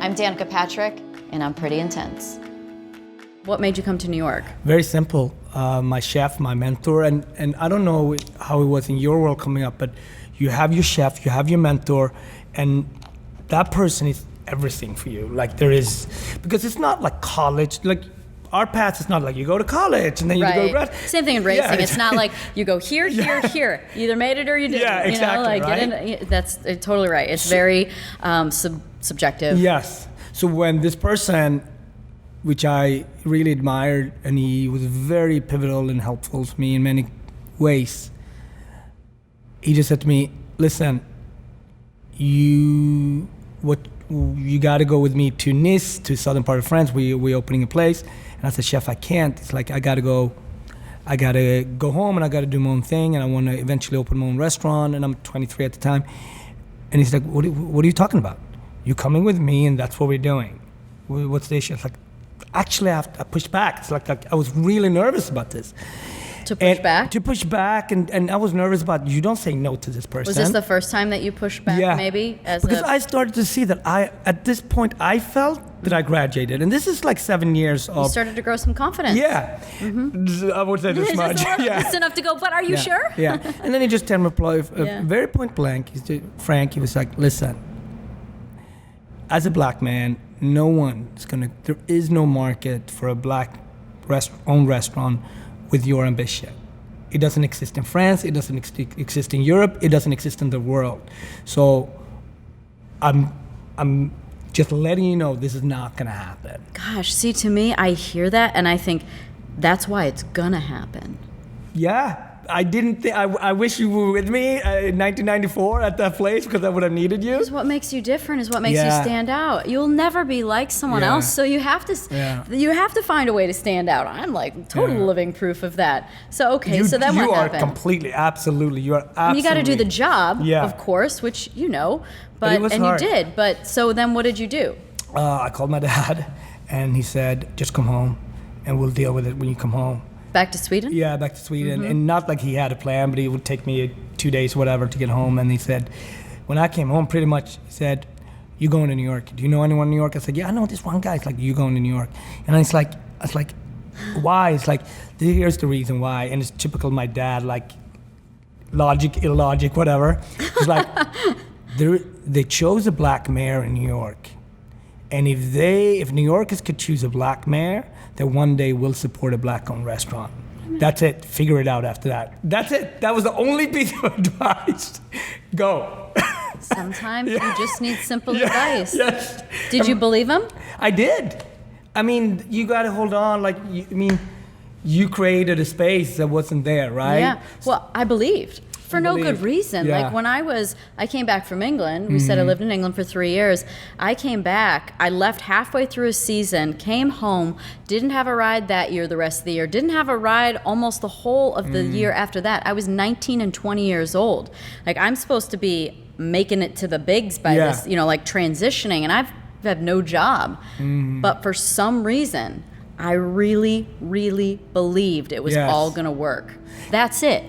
I'm Danica Patrick, and I'm pretty intense. What made you come to New York? Very simple. My chef, my mentor, and I don't know how it was in your world coming up, but you have your chef, you have your mentor, and that person is everything for you. Like there is, because it's not like college, like our path is not like you go to college and then you go to grad. Same thing in racing. Yeah, it's not like you go here, here, here. You either made it or you didn't. Yeah, exactly, you know, like right? That's totally right. It's very subjective. Yes. So when this person, which I really admired, and he was very pivotal and helpful to me in many ways, he just said to me, listen, you got to go with me to Nice, to southern part of France. We're opening a place. And I said, chef, I can't. It's like, I got to go home and I got to do my own thing. And I want to eventually open my own restaurant. And I'm 23 at the time. And he's like, what are you talking about? You're coming with me and that's what we're doing. What's the issue? It's like, actually, I pushed back. It's like I was really nervous about this. To push back? To push back, and I was nervous about, you don't say no to this person. Was this the first time that you pushed back, maybe? Because I started to see that at this point, I felt that I graduated. And this is like 7 years of... You started to grow some confidence. Yeah. Mm-hmm. I would say this much. Just enough to go, but are you sure? Yeah. And then he just told me, very point blank, Frank, he was like, listen, as a black man, there is no market for a black owned restaurant with your ambition. It doesn't exist in France, it doesn't exist in Europe, it doesn't exist in the world. So I'm just letting you know this is not gonna happen. Gosh, see, to me, I hear that and I think that's why it's gonna happen. Yeah. I wish you were with me in 1994 at that place because I would have needed you. Because what makes you different is what makes you stand out. You'll never be like someone else, so you have to find a way to stand out. I'm like total living proof of that. So so then what happened? You are completely, absolutely, you are absolutely. You got to do the job, Yeah. of course, which you know, but it was hard. You did. But so then what did you do? I called my dad, and he said, just come home, and we'll deal with it when you come home. Back to Sweden? Yeah, back to Sweden. And not like he had a plan, but he would take me 2 days, whatever, to get home. And he said, when I came home, pretty much, he said, you going to New York? Do you know anyone in New York? I said, yeah, I know this one guy. It's like, you going to New York? And I was like, why? It's like, here's the reason why. And it's typical my dad, like, logic, illogic, whatever. It's like, they chose a black mayor in New York. And if New Yorkers could choose a black mayor, then one day we'll support a black-owned restaurant. That's it. Figure it out after that. That's it. That was the only piece of advice. Go. Sometimes you just need simple advice. Yes. Did you believe him? I did. I mean, you got to hold on. You created a space that wasn't there, right? Yeah. Well, I believed. For no good reason. Yeah. Like when I came back from England, we said I lived in England for 3 years. I came back, I left halfway through a season, came home, didn't have a ride that year, the rest of the year, didn't have a ride almost the whole of the year after that. I was 19 and 20 years old. Like I'm supposed to be making it to the bigs by this, like transitioning, and I've had no job. But for some reason, I really, really believed it was all gonna work. That's it.